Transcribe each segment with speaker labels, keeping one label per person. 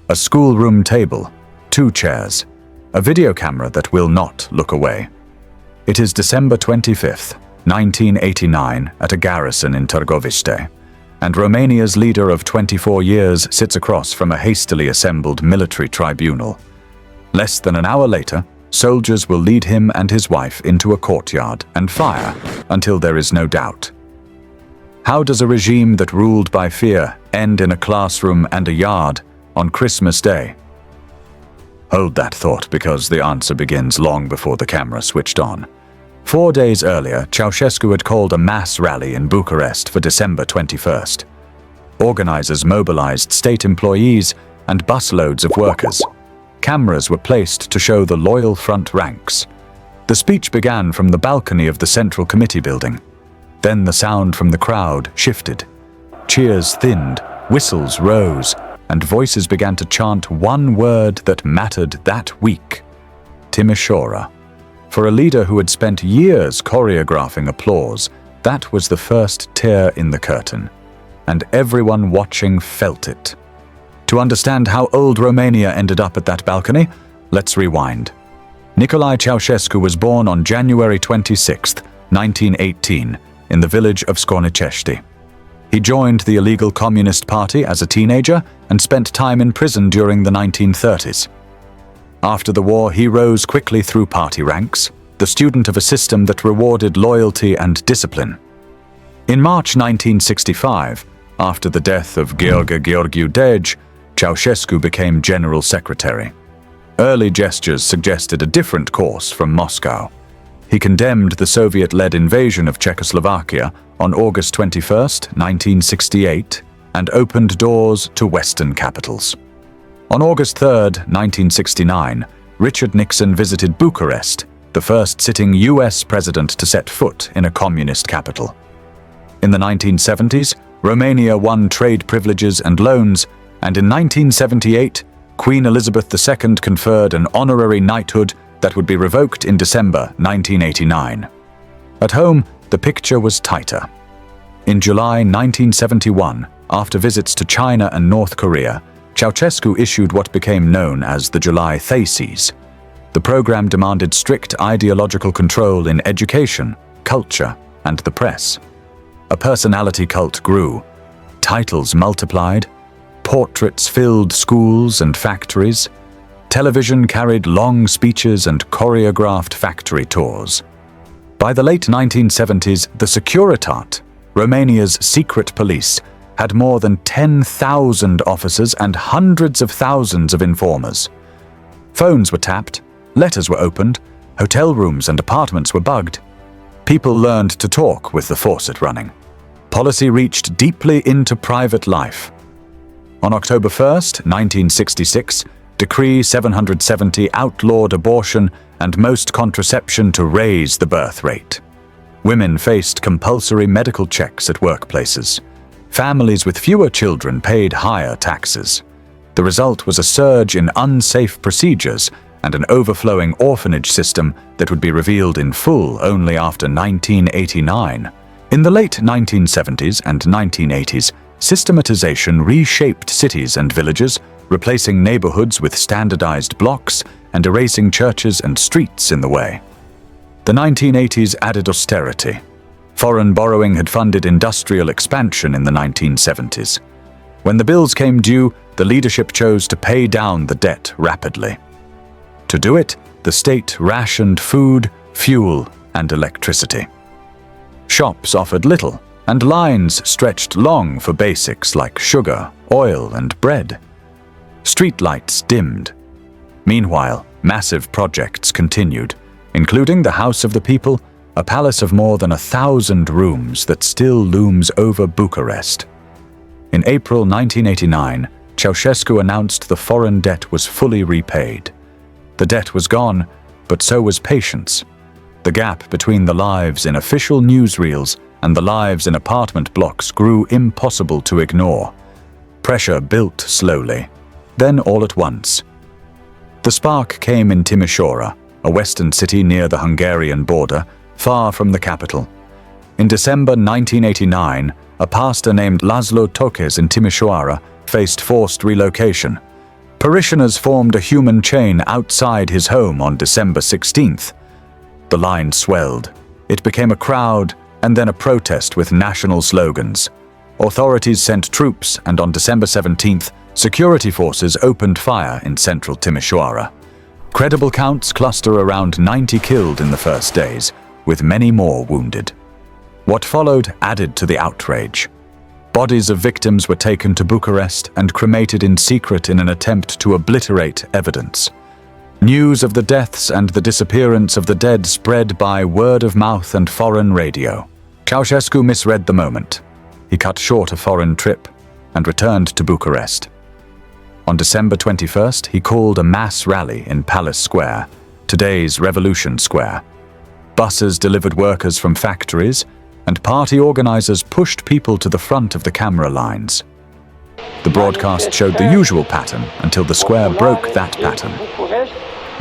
Speaker 1: A schoolroom table, 2 chairs, a video camera that will not look away. It is December 25th, 1989, at a garrison in Târgoviște, and Romania's leader of 24 years sits across from a hastily assembled military tribunal. Less than an hour later, soldiers will lead him and his wife into a courtyard and fire until there is no doubt. How does a regime that ruled by fear end in a classroom and a yard on Christmas Day? Hold that thought, because the answer begins long before the camera switched on. 4 days earlier, Ceausescu had called a mass rally in Bucharest for December 21st. Organizers mobilized state employees and busloads of workers. Cameras were placed to show the loyal front ranks. The speech began from the balcony of the Central Committee building. Then the sound from the crowd shifted. Cheers thinned, whistles rose, and voices began to chant one word that mattered that week: Timișoara. For a leader who had spent years choreographing applause, that was the first tear in the curtain, and everyone watching felt it. To understand how old Romania ended up at that balcony, let's rewind. Nicolae Ceausescu was born on January 26, 1918, in the village of Scornicești. He joined the illegal Communist Party as a teenager and spent time in prison during the 1930s. After the war, he rose quickly through party ranks, the student of a system that rewarded loyalty and discipline. In March 1965, after the death of Gheorghe Gheorghiu Dej, Ceausescu became General Secretary. Early gestures suggested a different course from Moscow. He condemned the Soviet-led invasion of Czechoslovakia on August 21, 1968, and opened doors to Western capitals. On August 3, 1969, Richard Nixon visited Bucharest, the first sitting US president to set foot in a communist capital. In the 1970s, Romania won trade privileges and loans, and in 1978, Queen Elizabeth II conferred an honorary knighthood that would be revoked in December 1989. At home, the picture was tighter. In July 1971, after visits to China and North Korea, Ceausescu issued what became known as the July Theses. The program demanded strict ideological control in education, culture, and the press. A personality cult grew. Titles multiplied. Portraits filled schools and factories. Television carried long speeches and choreographed factory tours. By the late 1970s, the Securitate, Romania's secret police, had more than 10,000 officers and hundreds of thousands of informers. Phones were tapped, letters were opened, hotel rooms and apartments were bugged. People learned to talk with the faucet running. Policy reached deeply into private life. On October 1, 1966, Decree 770 outlawed abortion and most contraception to raise the birth rate. Women faced compulsory medical checks at workplaces. Families with fewer children paid higher taxes. The result was a surge in unsafe procedures and an overflowing orphanage system that would be revealed in full only after 1989. In the late 1970s and 1980s, systematization reshaped cities and villages, replacing neighborhoods with standardized blocks and erasing churches and streets in the way. The 1980s added austerity. Foreign borrowing had funded industrial expansion in the 1970s. When the bills came due, the leadership chose to pay down the debt rapidly. To do it, the state rationed food, fuel, and electricity. Shops offered little, and lines stretched long for basics like sugar, oil, and bread. Streetlights dimmed. Meanwhile, massive projects continued, including the House of the People, a palace of more than 1,000 rooms that still looms over Bucharest. In April 1989, Ceausescu announced the foreign debt was fully repaid. The debt was gone, but so was patience. The gap between the lives in official newsreels and the lives in apartment blocks grew impossible to ignore. Pressure built slowly, then all at once. The spark came in Timișoara, a western city near the Hungarian border, far from the capital. In December 1989, a pastor named Laszlo Tokes in Timișoara faced forced relocation. Parishioners formed a human chain outside his home on December 16th. The line swelled. It became a crowd and then a protest with national slogans. Authorities sent troops, and on December 17th, security forces opened fire in central Timișoara. Credible counts cluster around 90 killed in the first days, with many more wounded. What followed added to the outrage. Bodies of victims were taken to Bucharest and cremated in secret in an attempt to obliterate evidence. News of the deaths and the disappearance of the dead spread by word of mouth and foreign radio. Ceausescu misread the moment. He cut short a foreign trip and returned to Bucharest. On December 21st, he called a mass rally in Palace Square, today's Revolution Square. Buses delivered workers from factories, and party organizers pushed people to the front of the camera lines. The broadcast showed the usual pattern until the square broke that pattern.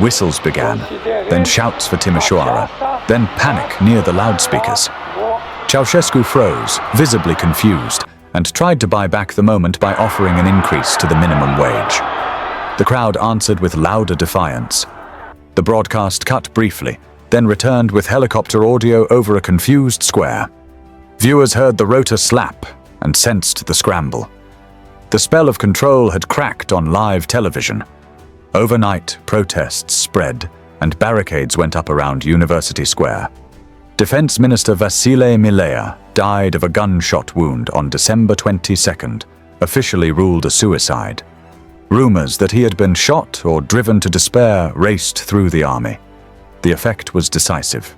Speaker 1: Whistles began, then shouts for Timișoara, then panic near the loudspeakers. Ceausescu froze, visibly confused, and tried to buy back the moment by offering an increase to the minimum wage. The crowd answered with louder defiance. The broadcast cut briefly, then returned with helicopter audio over a confused square. Viewers heard the rotor slap and sensed the scramble. The spell of control had cracked on live television. Overnight, protests spread, and barricades went up around University Square. Defense Minister Vasile Milea died of a gunshot wound on December 22nd, officially ruled a suicide. Rumors that he had been shot or driven to despair raced through the army. The effect was decisive.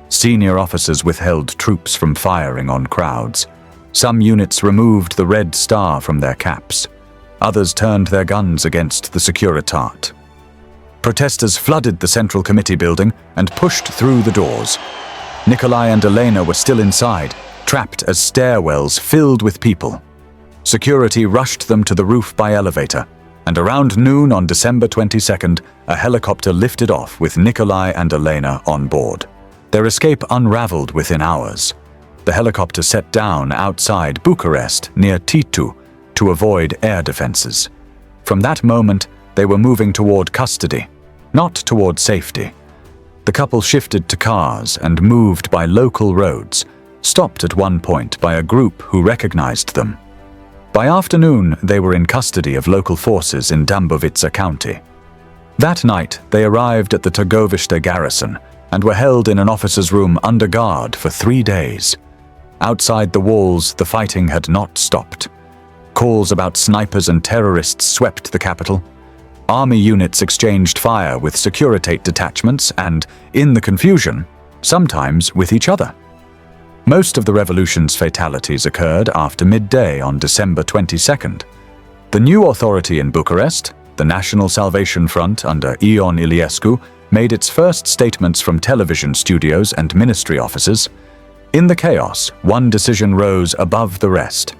Speaker 1: Senior officers withheld troops from firing on crowds. Some units removed the red star from their caps. Others turned their guns against the Securitate. Protesters flooded the Central Committee building and pushed through the doors. Nicolae and Elena were still inside, trapped as stairwells filled with people. Security rushed them to the roof by elevator, and around noon on December 22nd, a helicopter lifted off with Nicolae and Elena on board. Their escape unraveled within hours. The helicopter set down outside Bucharest near Titu to avoid air defenses. From that moment, they were moving toward custody, not toward safety. The couple shifted to cars and moved by local roads, stopped at one point by a group who recognized them. By afternoon, they were in custody of local forces in Dâmbovița County. That night, they arrived at the Târgoviște garrison and were held in an officer's room under guard for 3 days. Outside the walls, the fighting had not stopped. Calls about snipers and terrorists swept the capital. Army units exchanged fire with Securitate detachments and, in the confusion, sometimes with each other. Most of the revolution's fatalities occurred after midday on December 22nd. The new authority in Bucharest, the National Salvation Front under Ion Iliescu, made its first statements from television studios and ministry offices. In the chaos, one decision rose above the rest: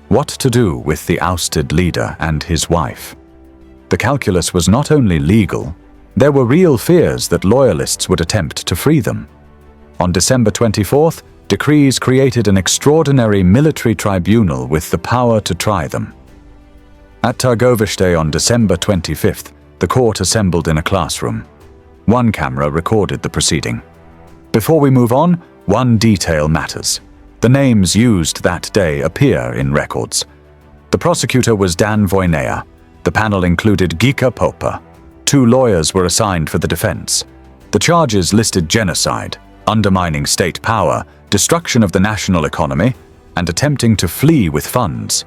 Speaker 1: what to do with the ousted leader and his wife. The calculus was not only legal, there were real fears that loyalists would attempt to free them. On December 24th, decrees created an extraordinary military tribunal with the power to try them. At Târgoviște on December 25th, the court assembled in a classroom. One camera recorded the proceeding. Before we move on, one detail matters. The names used that day appear in records. The prosecutor was Dan Voinea. The panel included Ghica Popa. 2 lawyers were assigned for the defense. The charges listed genocide, undermining state power, destruction of the national economy, and attempting to flee with funds.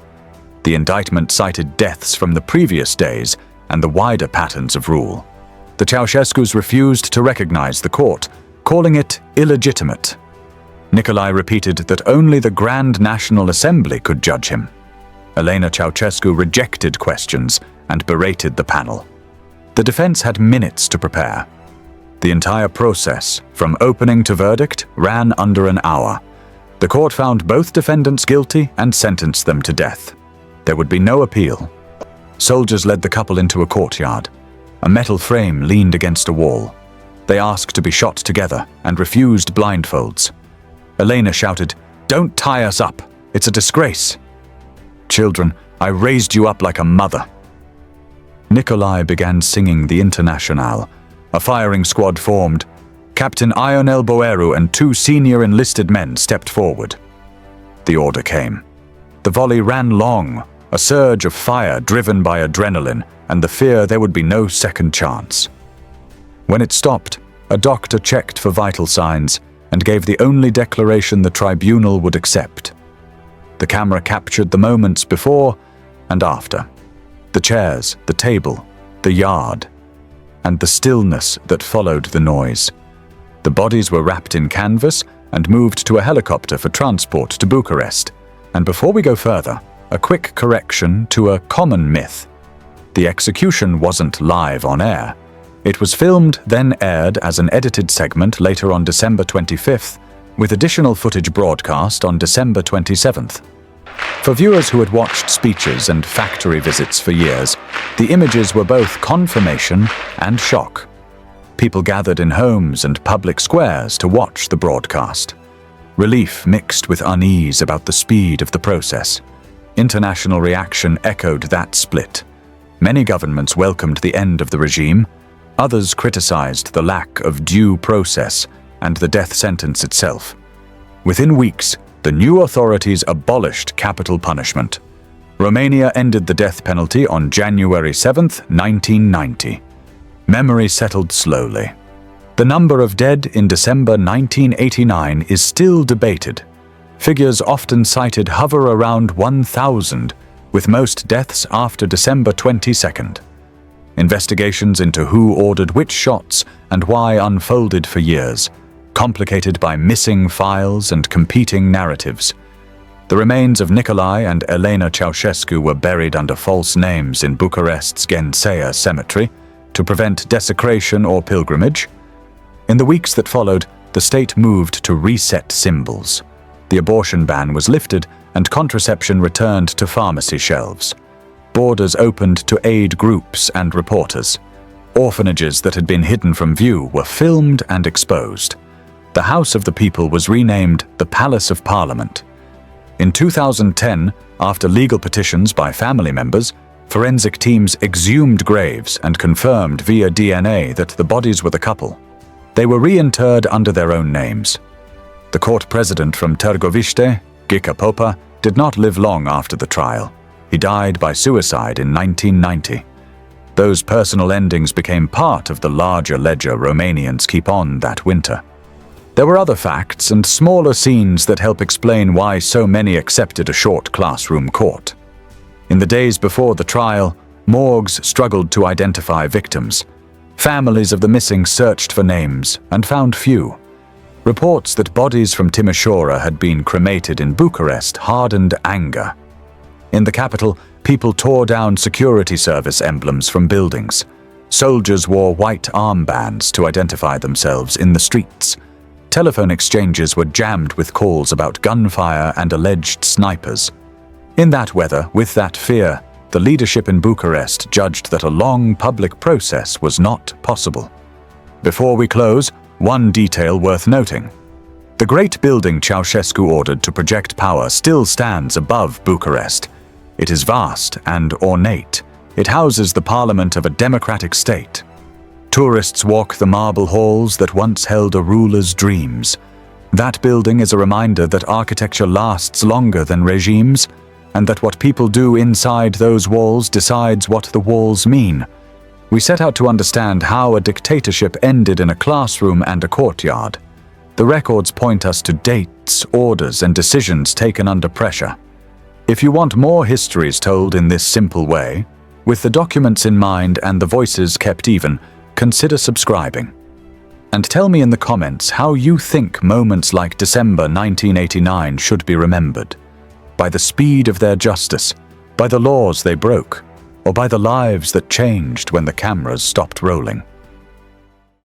Speaker 1: The indictment cited deaths from the previous days and the wider patterns of rule. The Ceausescus refused to recognize the court, calling it illegitimate. Nicolae repeated that only the Grand National Assembly could judge him. Elena Ceausescu rejected questions and berated the panel. The defense had minutes to prepare. The entire process, from opening to verdict, ran under an hour. The court found both defendants guilty and sentenced them to death. There would be no appeal. Soldiers led the couple into a courtyard. A metal frame leaned against a wall. They asked to be shot together and refused blindfolds. Elena shouted, "Don't tie us up. It's a disgrace." "Children, I raised you up like a mother." Nicolae began singing the Internationale. A firing squad formed. Captain Ionel Boeru and 2 senior enlisted men stepped forward. The order came. The volley ran long, a surge of fire driven by adrenaline and the fear there would be no second chance. When it stopped, a doctor checked for vital signs and gave the only declaration the tribunal would accept. The camera captured the moments before and after. The chairs, the table, the yard, and the stillness that followed the noise. The bodies were wrapped in canvas and moved to a helicopter for transport to Bucharest. And before we go further, a quick correction to a common myth. The execution wasn't live on air. It was filmed, then aired as an edited segment later on December 25th, with additional footage broadcast on December 27th. For viewers who had watched speeches and factory visits for years, the images were both confirmation and shock. People gathered in homes and public squares to watch the broadcast. Relief mixed with unease about the speed of the process. International reaction echoed that split. Many governments welcomed the end of the regime. Others criticized the lack of due process and the death sentence itself. Within weeks, the new authorities abolished capital punishment. Romania ended the death penalty on January 7, 1990. Memory settled slowly. The number of dead in December 1989 is still debated. Figures often cited hover around 1,000, with most deaths after December 22nd. Investigations into who ordered which shots and why unfolded for years, complicated by missing files and competing narratives. The remains of Nicolae and Elena Ceausescu were buried under false names in Bucharest's Ghencea cemetery to prevent desecration or pilgrimage. In the weeks that followed, the state moved to reset symbols. The abortion ban was lifted and contraception returned to pharmacy shelves. Borders opened to aid groups and reporters. Orphanages that had been hidden from view were filmed and exposed. The House of the People was renamed the Palace of Parliament. In 2010, after legal petitions by family members, forensic teams exhumed graves and confirmed via DNA that the bodies were the couple. They were reinterred under their own names. The court president from Târgoviște, Ghica Popa, did not live long after the trial. He died by suicide in 1990. Those personal endings became part of the larger ledger Romanians keep on that winter. There were other facts and smaller scenes that help explain why so many accepted a short classroom court. In the days before the trial, morgues struggled to identify victims. Families of the missing searched for names and found few. Reports that bodies from Timișoara had been cremated in Bucharest hardened anger. In the capital, people tore down security service emblems from buildings. Soldiers wore white armbands to identify themselves in the streets. Telephone exchanges were jammed with calls about gunfire and alleged snipers. In that weather, with that fear, the leadership in Bucharest judged that a long public process was not possible. Before we close, one detail worth noting. The great building Ceausescu ordered to project power still stands above Bucharest. It is vast and ornate. It houses the parliament of a democratic state. Tourists walk the marble halls that once held a ruler's dreams. That building is a reminder that architecture lasts longer than regimes, and that what people do inside those walls decides what the walls mean. We set out to understand how a dictatorship ended in a classroom and a courtyard. The records point us to dates, orders, and decisions taken under pressure. If you want more histories told in this simple way, with the documents in mind and the voices kept even, consider subscribing. And tell me in the comments how you think moments like December 1989 should be remembered. By the speed of their justice, by the laws they broke, or by the lives that changed when the cameras stopped rolling.